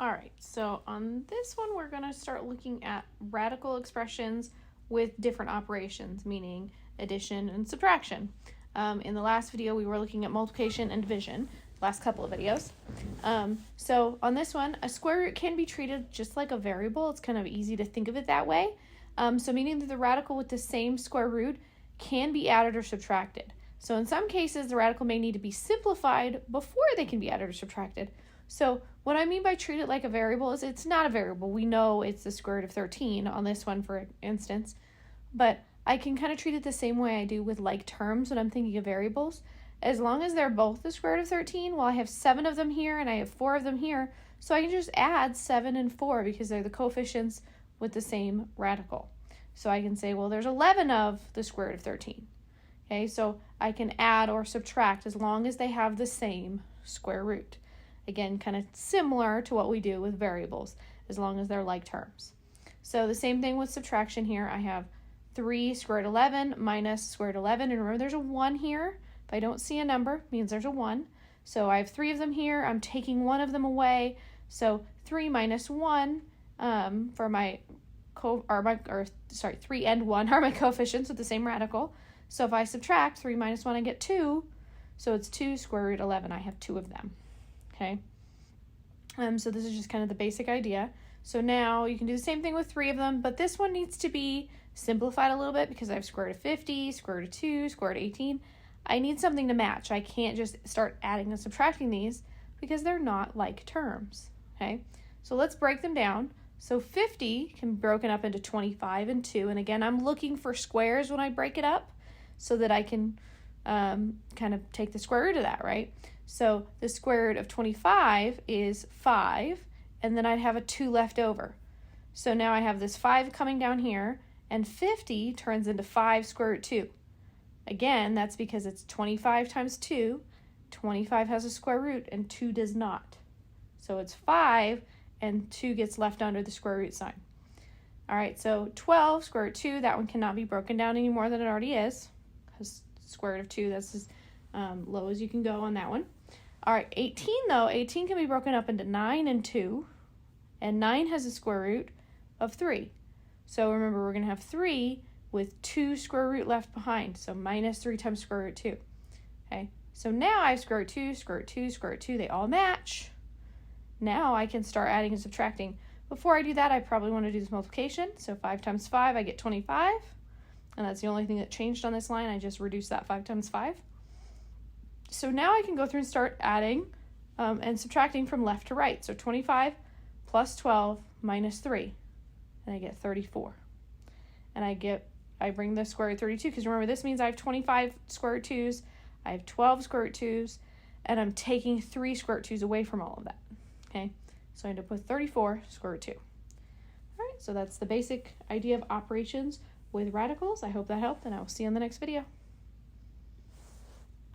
All right, so on this one, we're going to start looking at radical expressions with different operations, meaning addition and subtraction. In the last video, we were looking at multiplication and division, last couple of videos. So on this one, a square root can be treated just like a variable. It's kind of easy to think of it that way. So meaning that the radical with the same square root can be added or subtracted. So in some cases, the radical may need to be simplified before they can be added or subtracted. So what I mean by treat it like a variable is it's not a variable. We know it's the square root of 13 on this one, for instance, but I can kind of treat it the same way I do with like terms when I'm thinking of variables. As long as they're both the square root of 13, well, I have 7 of them here and I have 4 of them here, so I can just add 7 and 4 because they're the coefficients with the same radical. So I can say, well, there's 11 of the square root of 13. Okay, so I can add or subtract as long as they have the same square root. Again, kind of similar to what we do with variables, as long as they're like terms. So the same thing with subtraction here. I have 3 square root 11 minus square root 11. And remember, there's a 1 here. If I don't see a number, it means there's a 1. So I have 3 of them here. I'm taking 1 of them away. So 3 minus 1 for my 3 and 1 are my coefficients with the same radical. So if I subtract 3 minus 1, I get 2. So it's 2 square root 11. I have 2 of them. Okay, so this is just kind of the basic idea. So now you can do the same thing with 3 of them, but this one needs to be simplified a little bit because I have square root of 50, square root of 2, square root of 18. I need something to match. I can't just start adding and subtracting these because they're not like terms. Okay, so let's break them down. So 50 can be broken up into 25 and 2, and again, I'm looking for squares when I break it up so that I can kind of take the square root of that, right? So the square root of 25 is 5, and then I'd have a 2 left over. So now I have this 5 coming down here, and 50 turns into 5 square root 2. Again, that's because it's 25 times 2. 25 has a square root, and 2 does not. So it's 5, and 2 gets left under the square root sign. All right, so 12 square root 2, that one cannot be broken down any more than it already is, because square root of 2, that's as low as you can go on that one. All right, 18 though, 18 can be broken up into 9 and 2, and 9 has a square root of 3. So remember, we're going to have 3 with 2 square root left behind, so minus 3 times square root 2. Okay, so now I have square root 2, square root 2, square root 2, they all match. Now I can start adding and subtracting. Before I do that, I probably want to do this multiplication. So 5 times 5, I get 25, and that's the only thing that changed on this line. I just reduced that 5 times 5. So now I can go through and start adding and subtracting from left to right. So 25 plus 12 minus 3, and I get 34. And I bring the square root of 32, because remember, this means I have 25 square root 2's, I have 12 square root 2's, and I'm taking 3 square root 2's away from all of that. Okay, so I end up with 34 square root 2. All right, so that's the basic idea of operations with radicals. I hope that helped, and I will see you in the next video.